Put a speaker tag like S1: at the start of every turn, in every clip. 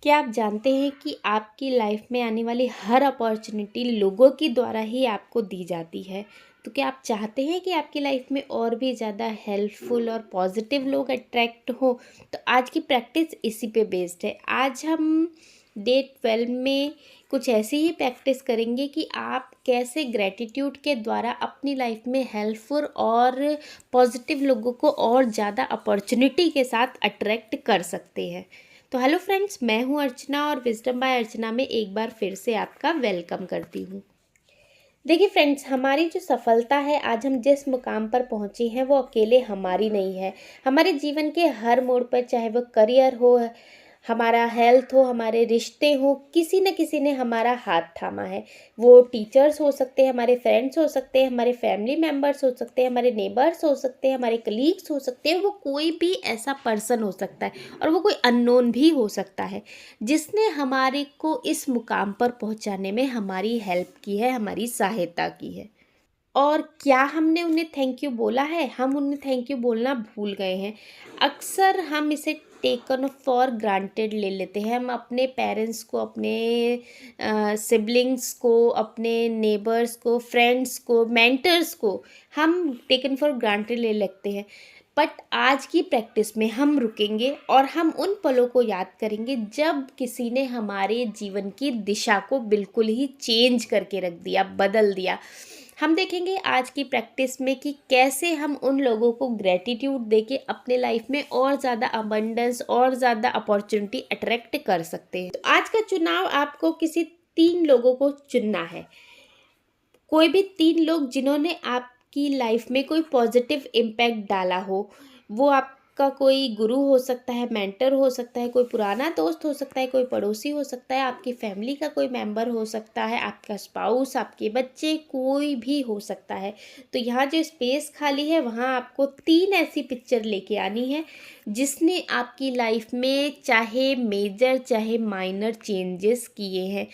S1: क्या आप जानते हैं कि आपकी लाइफ में आने वाली हर अपॉर्चुनिटी लोगों की द्वारा ही आपको दी जाती है। तो क्या आप चाहते हैं कि आपकी लाइफ में और भी ज़्यादा हेल्पफुल और पॉजिटिव लोग अट्रैक्ट हो? तो आज की प्रैक्टिस इसी पे बेस्ड है। आज हम डे 12 में कुछ ऐसी ही प्रैक्टिस करेंगे कि आप कैसे ग्रैटिट्यूड के द्वारा अपनी लाइफ में हेल्पफुल और पॉजिटिव लोगों को और ज़्यादा अपॉर्चुनिटी के साथ अट्रैक्ट कर सकते हैं। तो हेलो फ्रेंड्स, मैं हूं अर्चना और विजडम बाय अर्चना में एक बार फिर से आपका वेलकम करती हूं। देखिए फ्रेंड्स, हमारी जो सफलता है, आज हम जिस मुकाम पर पहुंचे हैं वो अकेले हमारी नहीं है। हमारे जीवन के हर मोड़ पर, चाहे वो करियर हो, हमारा हेल्थ हो, हमारे रिश्ते हो, किसी न किसी ने हमारा हाथ थामा है। वो टीचर्स हो सकते हैं, हमारे फ्रेंड्स हो सकते हैं, हमारे फैमिली मेम्बर्स हो सकते हैं, हमारे नेबर्स हो सकते हैं, हमारे कलीग्स हो सकते हैं। वो कोई भी ऐसा पर्सन हो सकता है और वो कोई अननोन भी हो सकता है जिसने हमारे को इस मुकाम पर पहुंचाने में हमारी हेल्प की है, हमारी सहायता की है। और क्या हमने उन्हें थैंक यू बोला है? हम उन्हें थैंक यू बोलना भूल गए हैं। अक्सर हम इसे टेकन फॉर ग्रांटेड ले लेते हैं। हम अपने पेरेंट्स को, अपने सिबलिंग्स को, अपने नेबर्स को, फ्रेंड्स को, मेंटर्स को हम टेकन फॉर ग्रांटेड ले लेते हैं। बट आज की प्रैक्टिस में हम रुकेंगे और हम उन पलों को याद करेंगे जब किसी ने हमारे जीवन की दिशा को बिल्कुल ही चेंज करके रख दिया, बदल दिया। हम देखेंगे आज की प्रैक्टिस में कि कैसे हम उन लोगों को ग्रैटिट्यूड देके अपने लाइफ में और ज़्यादा अबंडेंस और ज़्यादा अपॉर्चुनिटी अट्रैक्ट कर सकते हैं। तो आज का चुनाव आपको किसी 3 लोगों को चुनना है। कोई भी 3 लोग जिन्होंने आपकी लाइफ में कोई पॉजिटिव इम्पैक्ट डाला हो। वो आपका कोई गुरु हो सकता है, मेंटर हो सकता है, कोई पुराना दोस्त हो सकता है, कोई पड़ोसी हो सकता है, आपकी फैमिली का कोई मेंबर हो सकता है, आपका स्पाउस, आपके बच्चे, कोई भी हो सकता है। तो यहाँ जो स्पेस खाली है वहाँ आपको 3 ऐसी पिक्चर लेके आनी है जिसने आपकी लाइफ में चाहे मेजर चाहे माइनर चेंजेस किए हैं।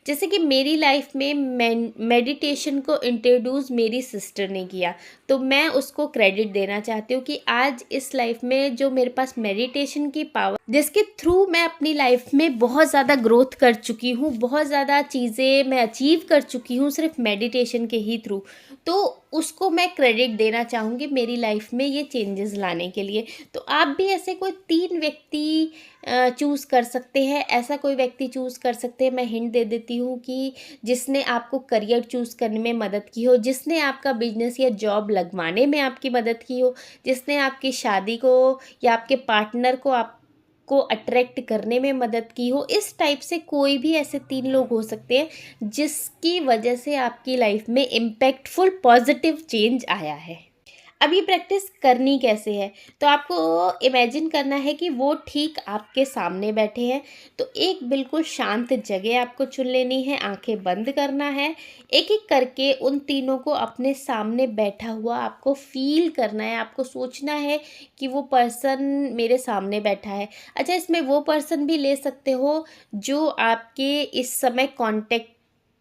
S1: जैसे कि मेरी लाइफ में मेडिटेशन को इंट्रोड्यूस मेरी सिस्टर ने किया, तो मैं उसको क्रेडिट देना चाहती हूँ कि आज इस लाइफ में जो मेरे पास मेडिटेशन की पावर, जिसके थ्रू मैं अपनी लाइफ में बहुत ज़्यादा ग्रोथ कर चुकी हूँ, बहुत ज़्यादा चीज़ें मैं अचीव कर चुकी हूँ सिर्फ मेडिटेशन के ही थ्रू, तो उसको मैं क्रेडिट देना चाहूँगी मेरी लाइफ में ये चेंजेस लाने के लिए। तो आप भी ऐसे कोई 3 व्यक्ति चूज़ कर सकते हैं। ऐसा कोई व्यक्ति चूज़ कर सकते हैं, मैं हिंट दे देती हूँ, कि जिसने आपको करियर चूज़ करने में मदद की हो, जिसने आपका बिजनेस या जॉब लगवाने में आपकी मदद की हो, जिसने आपकी शादी को या आपके पार्टनर को आपको अट्रैक्ट करने में मदद की हो। इस टाइप से कोई भी ऐसे 3 लोग हो सकते हैं जिसकी वजह से आपकी लाइफ में इम्पैक्टफुल पॉजिटिव चेंज आया है। अब ये प्रैक्टिस करनी कैसे है? तो आपको इमेजिन करना है कि वो ठीक आपके सामने बैठे हैं। तो एक बिल्कुल शांत जगह आपको चुन लेनी है, आंखें बंद करना है। एक एक करके उन तीनों को अपने सामने बैठा हुआ आपको फील करना है। आपको सोचना है कि वो पर्सन मेरे सामने बैठा है। अच्छा, इसमें वो पर्सन भी ले सकते हो जो आपके इस समय कांटेक्ट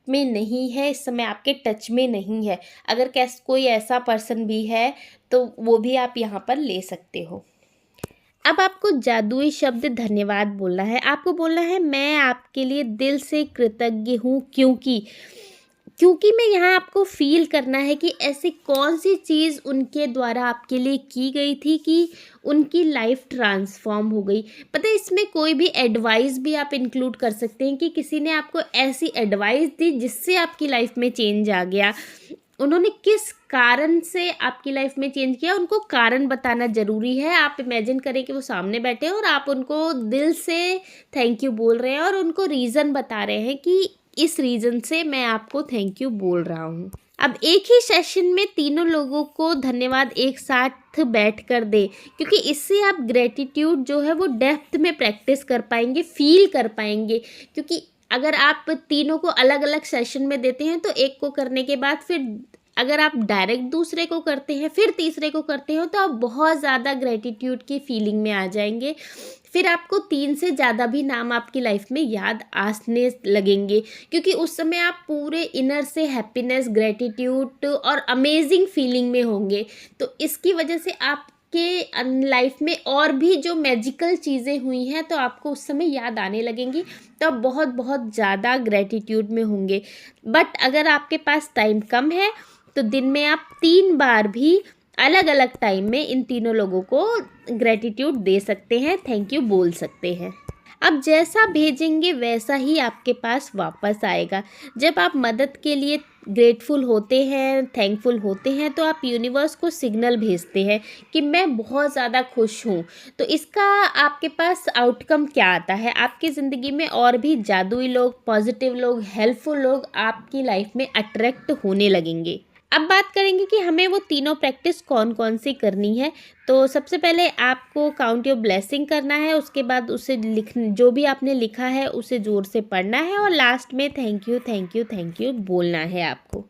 S1: में नहीं है, इस समय आपके टच में नहीं है। अगर कोई ऐसा पर्सन भी है तो वो भी आप यहाँ पर ले सकते हो। अब आपको जादुई शब्द धन्यवाद बोलना है। आपको बोलना है, मैं आपके लिए दिल से कृतज्ञ हूँ, क्योंकि मैं यहाँ आपको फील करना है कि ऐसी कौन सी चीज़ उनके द्वारा आपके लिए की गई थी कि उनकी लाइफ ट्रांसफॉर्म हो गई। पता है, इसमें कोई भी एडवाइस भी आप इंक्लूड कर सकते हैं कि किसी ने आपको ऐसी एडवाइस दी जिससे आपकी लाइफ में चेंज आ गया। उन्होंने किस कारण से आपकी लाइफ में चेंज किया, उनको कारण बताना ज़रूरी है। आप इमेजिन करें कि वो सामने बैठे हैं और आप उनको दिल से थैंक यू बोल रहे हैं और उनको रीज़न बता रहे हैं कि इस रीज़न से मैं आपको थैंक यू बोल रहा हूँ। अब एक ही सेशन में तीनों लोगों को धन्यवाद एक साथ बैठ कर दे, क्योंकि इससे आप ग्रेटिट्यूड जो है वो डेप्थ में प्रैक्टिस कर पाएंगे, फील कर पाएंगे। क्योंकि अगर आप तीनों को अलग अलग सेशन में देते हैं तो एक को करने के बाद फिर अगर आप डायरेक्ट दूसरे को करते हैं, फिर तीसरे को करते हो, तो आप बहुत ज़्यादा ग्रेटिट्यूड की फीलिंग में आ जाएंगे। फिर आपको 3 से ज़्यादा भी नाम आपकी लाइफ में याद आने लगेंगे, क्योंकि उस समय आप पूरे इनर से हैप्पीनेस, ग्रेटिट्यूड और अमेजिंग फीलिंग में होंगे। तो इसकी वजह से आप आपके लाइफ में और भी जो मैजिकल चीज़ें हुई हैं तो आपको उस समय याद आने लगेंगी, तो आप बहुत बहुत ज़्यादा ग्रेटिट्यूड में होंगे। बट अगर आपके पास टाइम कम है तो दिन में आप 3 बार भी अलग अलग टाइम में इन तीनों लोगों को ग्रेटिट्यूड दे सकते हैं, थैंक यू बोल सकते हैं। अब जैसा भेजेंगे वैसा ही आपके पास वापस आएगा। जब आप मदद के लिए ग्रेटफुल होते हैं, थैंकफुल होते हैं, तो आप यूनिवर्स को सिग्नल भेजते हैं कि मैं बहुत ज़्यादा खुश हूँ। तो इसका आपके पास आउटकम क्या आता है? आपकी ज़िंदगी में और भी जादुई लोग, पॉजिटिव लोग, हेल्पफुल लोग आपकी लाइफ में अट्रैक्ट होने लगेंगे। अब बात करेंगे कि हमें वो तीनों प्रैक्टिस कौन कौन सी करनी है। तो सबसे पहले आपको काउंट योर ब्लेसिंग करना है, उसके बाद उसे जो भी आपने लिखा है उसे ज़ोर से पढ़ना है और लास्ट में thank you thank you thank you बोलना है आपको।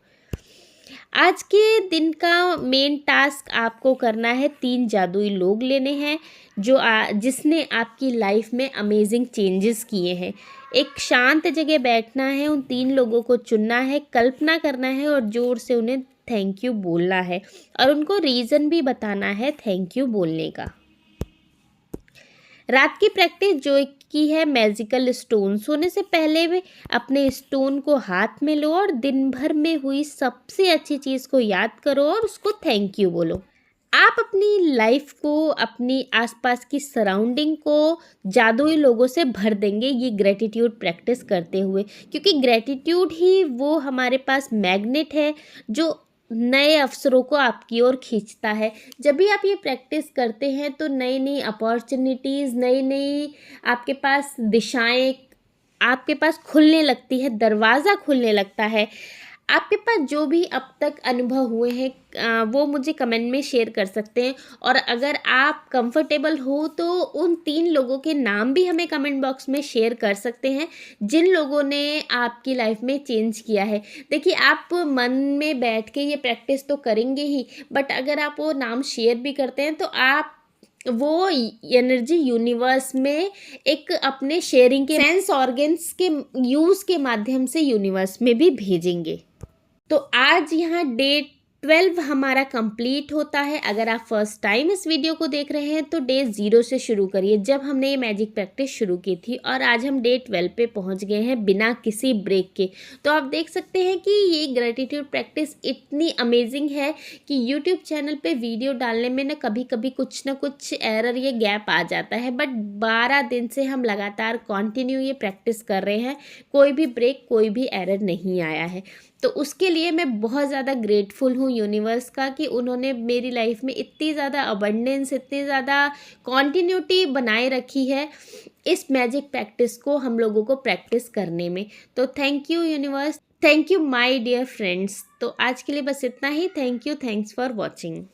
S1: आज के दिन का मेन टास्क आपको करना है 3 जादुई लोग लेने हैं जो जिसने आपकी लाइफ में अमेजिंग चेंजेस किए हैं। एक शांत जगह बैठना है, उन 3 लोगों को चुनना है, कल्पना करना है और ज़ोर से उन्हें थैंक यू बोलना है और उनको रीज़न भी बताना है थैंक यू बोलने का। रात की प्रैक्टिस जो की है मैजिकल स्टोन, सोने से पहले भी अपने स्टोन को हाथ में लो और दिन भर में हुई सबसे अच्छी चीज़ को याद करो और उसको थैंक यू बोलो। आप अपनी लाइफ को, अपनी आसपास की सराउंडिंग को जादुई लोगों से भर देंगे ये ग्रेटिट्यूड प्रैक्टिस करते हुए, क्योंकि ग्रेटिट्यूड ही वो हमारे पास मैग्नेट है जो नए अवसरों को आपकी ओर खींचता है। जब भी आप ये प्रैक्टिस करते हैं तो नई नई अपॉर्चुनिटीज़, नई नई आपके पास दिशाएं आपके पास खुलने लगती है, दरवाज़ा खुलने लगता है। आपके पास जो भी अब तक अनुभव हुए हैं वो मुझे कमेंट में शेयर कर सकते हैं और अगर आप कंफर्टेबल हो तो उन 3 लोगों के नाम भी हमें कमेंट बॉक्स में शेयर कर सकते हैं जिन लोगों ने आपकी लाइफ में चेंज किया है। देखिए, आप मन में बैठ के ये प्रैक्टिस तो करेंगे ही, बट अगर आप वो नाम शेयर भी करते हैं तो आप वो एनर्जी यूनिवर्स में एक अपने शेयरिंग के सेंस ऑर्गन्स के यूज़ के माध्यम से यूनिवर्स में भी भेजेंगे। तो आज यहाँ डे 12 हमारा कंप्लीट होता है। अगर आप फर्स्ट टाइम इस वीडियो को देख रहे हैं तो डे 0 से शुरू करिए, जब हमने ये मैजिक प्रैक्टिस शुरू की थी, और आज हम डे 12 पे पहुंच गए हैं बिना किसी ब्रेक के। तो आप देख सकते हैं कि ये ग्रेटिट्यूड प्रैक्टिस इतनी अमेजिंग है कि यूट्यूब चैनल पे वीडियो डालने में ना कभी कुछ एरर या गैप आ जाता है, बट 12 दिन से हम लगातार कंटिन्यू ये प्रैक्टिस कर रहे हैं, कोई भी ब्रेक, कोई भी एरर नहीं आया है। तो उसके लिए मैं बहुत ज़्यादा ग्रेटफुल हूँ यूनिवर्स का कि उन्होंने मेरी लाइफ में इतनी ज़्यादा अबंडेंस, इतनी ज़्यादा कॉन्टिन्यूटी बनाए रखी है इस मैजिक प्रैक्टिस को हम लोगों को प्रैक्टिस करने में। तो thank you universe, thank you my dear friends. तो आज के लिए बस इतना ही। Thank you, thanks for watching.